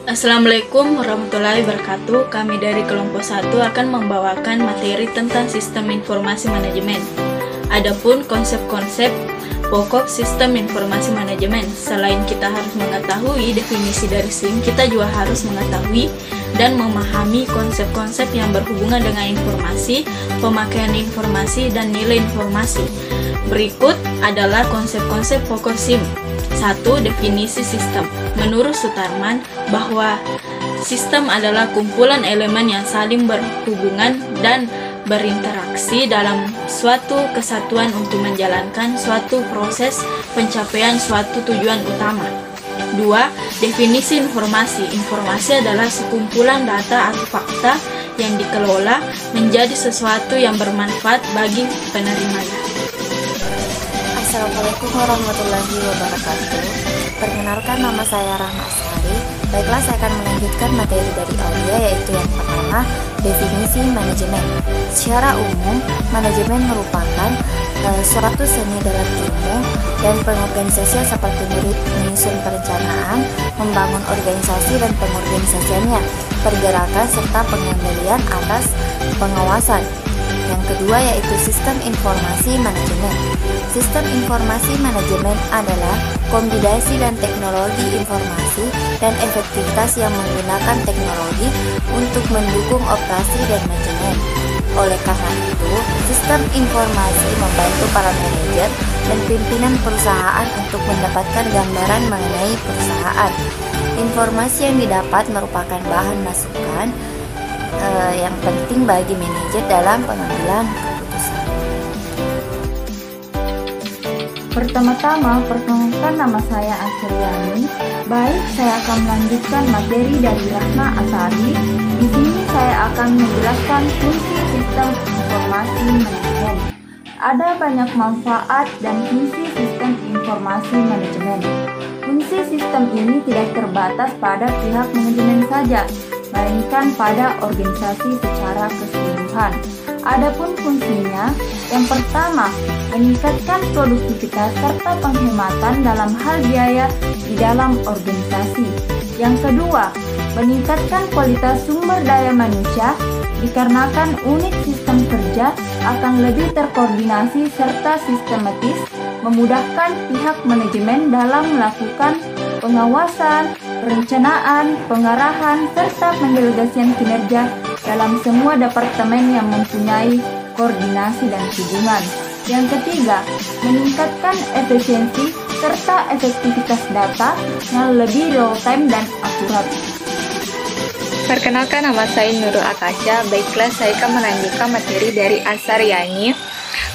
Assalamualaikum warahmatullahi wabarakatuh. Kami dari kelompok 1 akan membawakan materi tentang sistem informasi manajemen. Adapun konsep-konsep pokok sistem informasi manajemen, selain kita harus mengetahui definisi dari SIM, kita juga harus mengetahui dan memahami konsep-konsep yang berhubungan dengan informasi, pemakaian informasi, dan nilai informasi. Berikut adalah konsep-konsep pokok SIM. 1. Definisi sistem. Menurut Sutarman, bahwa sistem adalah kumpulan elemen yang saling berhubungan dan berinteraksi dalam suatu kesatuan untuk menjalankan suatu proses pencapaian suatu tujuan utama. 2. Definisi informasi. Informasi adalah sekumpulan data atau fakta yang dikelola menjadi sesuatu yang bermanfaat bagi penerimanya. Assalamualaikum warahmatullahi wabarakatuh. Perkenalkan, nama saya Rahma Asari. Baiklah, saya akan melanjutkan materi dari Aulia, yaitu yang pertama, definisi manajemen. Secara umum, manajemen merupakan suatu seni dalam ilmu dan pengorganisasian seperti menyusun perencanaan, membangun organisasi dan pengorganisasiannya, pergerakan serta pengendalian atas pengawasan. Yang kedua yaitu sistem informasi manajemen. Sistem informasi manajemen adalah kombinasi dan teknologi informasi dan efektivitas yang menggunakan teknologi untuk mendukung operasi dan manajemen. Oleh karena itu, sistem informasi membantu para manajer dan pimpinan perusahaan untuk mendapatkan gambaran mengenai perusahaan. Informasi yang didapat merupakan bahan masukan yang penting bagi manajer dalam pengambilan keputusan. Pertama-tama, perkenalkan, nama saya Asriani. Baik, saya akan melanjutkan materi dari Rahma Asari. Di sini saya akan menjelaskan fungsi sistem informasi manajemen. Ada banyak manfaat dan fungsi sistem informasi manajemen. Fungsi sistem ini tidak terbatas pada pihak manajemen saja, melainkan pada organisasi secara keseluruhan. Adapun fungsinya, yang pertama, meningkatkan produktivitas serta penghematan dalam hal biaya di dalam organisasi. Yang kedua, meningkatkan kualitas sumber daya manusia dikarenakan unit sistem kerja akan lebih terkoordinasi serta sistematis, memudahkan pihak manajemen dalam melakukan pengawasan, perencanaan, pengarahan, serta pendelegasian kinerja dalam semua departemen yang mempunyai koordinasi dan hubungan. Yang ketiga, meningkatkan efisiensi serta efektivitas data yang lebih real-time dan akurat. Perkenalkan, nama saya Nurul Akasha. Baiklah, saya akan melanjutkan materi dari Asariani.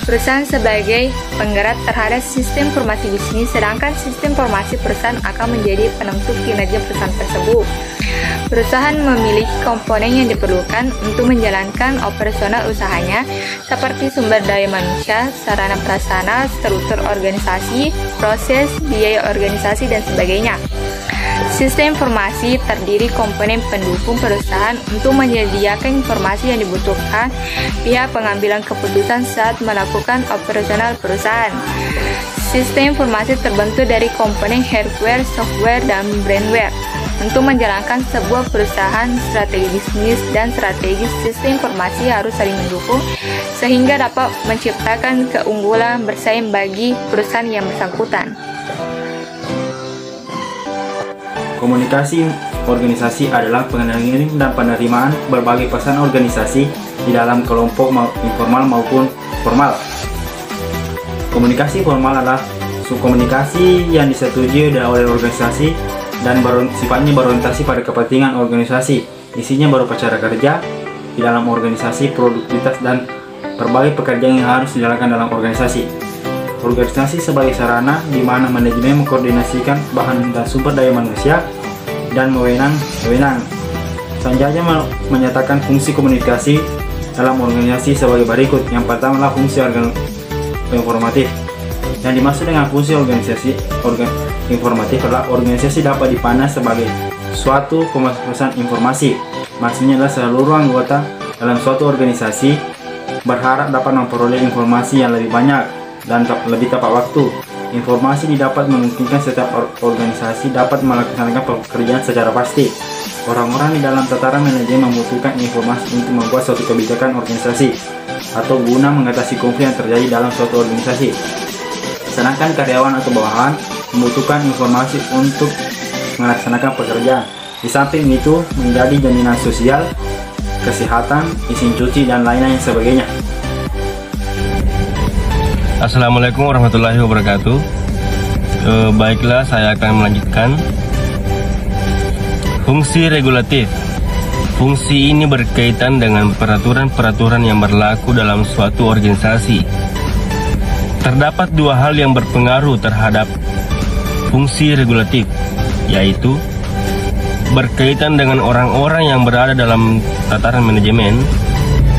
Perusahaan sebagai penggerak terhadap sistem informasi bisnis, sedangkan sistem informasi perusahaan akan menjadi penentu kinerja perusahaan tersebut. Perusahaan memiliki komponen yang diperlukan untuk menjalankan operasional usahanya, seperti sumber daya manusia, sarana prasarana, struktur organisasi, proses, biaya organisasi, dan sebagainya. Sistem informasi terdiri komponen pendukung perusahaan untuk menyediakan informasi yang dibutuhkan pihak pengambilan keputusan saat melakukan operasional perusahaan. Sistem informasi terbentuk dari komponen hardware, software, dan brandware. Untuk menjalankan sebuah perusahaan, strategi bisnis dan strategi sistem informasi harus saling mendukung sehingga dapat menciptakan keunggulan bersaing bagi perusahaan yang bersangkutan. Komunikasi organisasi adalah pengendalian dan penerimaan berbagai pesan organisasi di dalam kelompok informal maupun formal. Komunikasi formal adalah subkomunikasi yang disetujui oleh organisasi dan sifatnya berorientasi pada kepentingan organisasi. Isinya berupa cara kerja di dalam organisasi, produktivitas, dan berbagai pekerjaan yang harus dijalankan dalam organisasi. Organisasi sebagai sarana di mana manajemen mengkoordinasikan bahan dan sumber daya manusia dan wewenang. Sanjaya menyatakan fungsi komunikasi dalam organisasi sebagai berikut. Yang pertama adalah fungsi informatif. Yang dimaksud dengan fungsi informatif adalah organisasi dapat dipandang sebagai suatu pemrosesan informasi. Maksudnya adalah seluruh anggota dalam suatu organisasi berharap dapat memperoleh informasi yang lebih banyak dan lebih tepat waktu. Informasi didapat memungkinkan setiap organisasi dapat melaksanakan pekerjaan secara pasti. Orang-orang di dalam tataran manajemen membutuhkan informasi untuk membuat suatu kebijakan organisasi atau guna mengatasi konflik yang terjadi dalam suatu organisasi. Sedangkan karyawan atau bawahan membutuhkan informasi untuk melaksanakan pekerjaan. Di samping itu, menjadi jaminan sosial, kesehatan, izin cuti, dan lain-lain sebagainya. Assalamualaikum warahmatullahi wabarakatuh. Baiklah, saya akan melanjutkan fungsi regulatif. Fungsi ini berkaitan dengan peraturan-peraturan yang berlaku dalam suatu organisasi. Terdapat dua hal yang berpengaruh terhadap fungsi regulatif, yaitu berkaitan dengan orang-orang yang berada dalam tataran manajemen,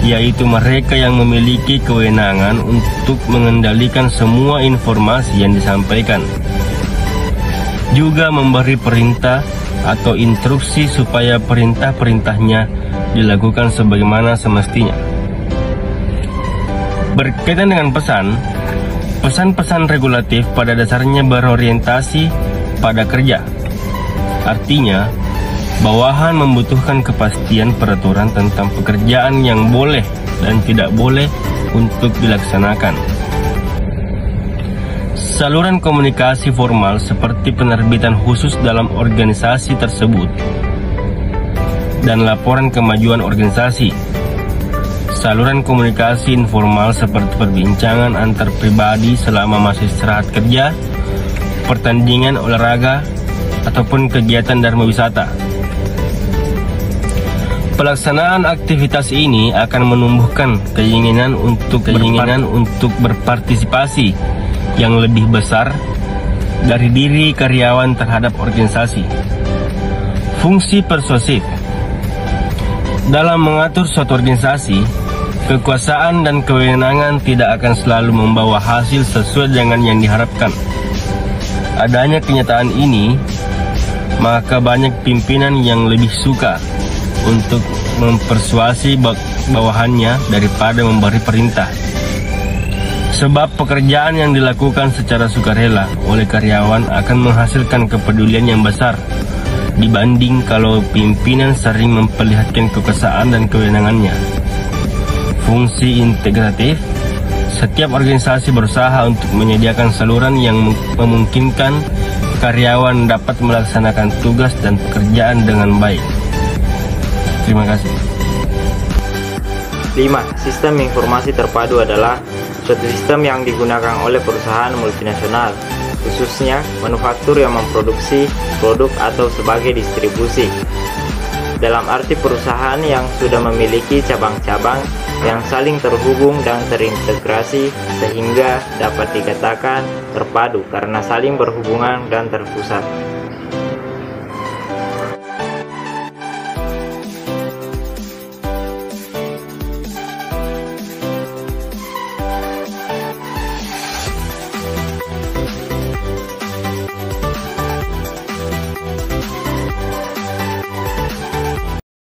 yaitu mereka yang memiliki kewenangan untuk mengendalikan semua informasi yang disampaikan, juga memberi perintah atau instruksi supaya perintah-perintahnya dilakukan sebagaimana semestinya. Berkaitan dengan pesan-pesan regulatif pada dasarnya berorientasi pada kerja. Artinya, bawahan membutuhkan kepastian peraturan tentang pekerjaan yang boleh dan tidak boleh untuk dilaksanakan. Saluran komunikasi formal seperti penerbitan khusus dalam organisasi tersebut dan laporan kemajuan organisasi. Saluran komunikasi informal seperti perbincangan antar pribadi selama masih istirahat kerja, pertandingan olahraga, ataupun kegiatan dharma wisata. Pelaksanaan aktivitas ini akan menumbuhkan keinginan untuk berpartisipasi yang lebih besar dari diri karyawan terhadap organisasi. Fungsi persuasif. Dalam mengatur suatu organisasi, kekuasaan dan kewenangan tidak akan selalu membawa hasil sesuai dengan yang diharapkan. Adanya kenyataan ini, maka banyak pimpinan yang lebih suka untuk mempersuasi bawahannya daripada memberi perintah. Sebab pekerjaan yang dilakukan secara sukarela oleh karyawan akan menghasilkan kepedulian yang besar dibanding kalau pimpinan sering memperlihatkan kekuasaan dan kewenangannya. Fungsi integratif. Setiap organisasi berusaha untuk menyediakan saluran yang memungkinkan karyawan dapat melaksanakan tugas dan pekerjaan dengan baik. Terima kasih. 5. Sistem informasi terpadu adalah suatu sistem yang digunakan oleh perusahaan multinasional, khususnya manufaktur yang memproduksi produk atau sebagai distribusi. Dalam arti perusahaan yang sudah memiliki cabang-cabang yang saling terhubung dan terintegrasi sehingga dapat dikatakan terpadu karena saling berhubungan dan terpusat.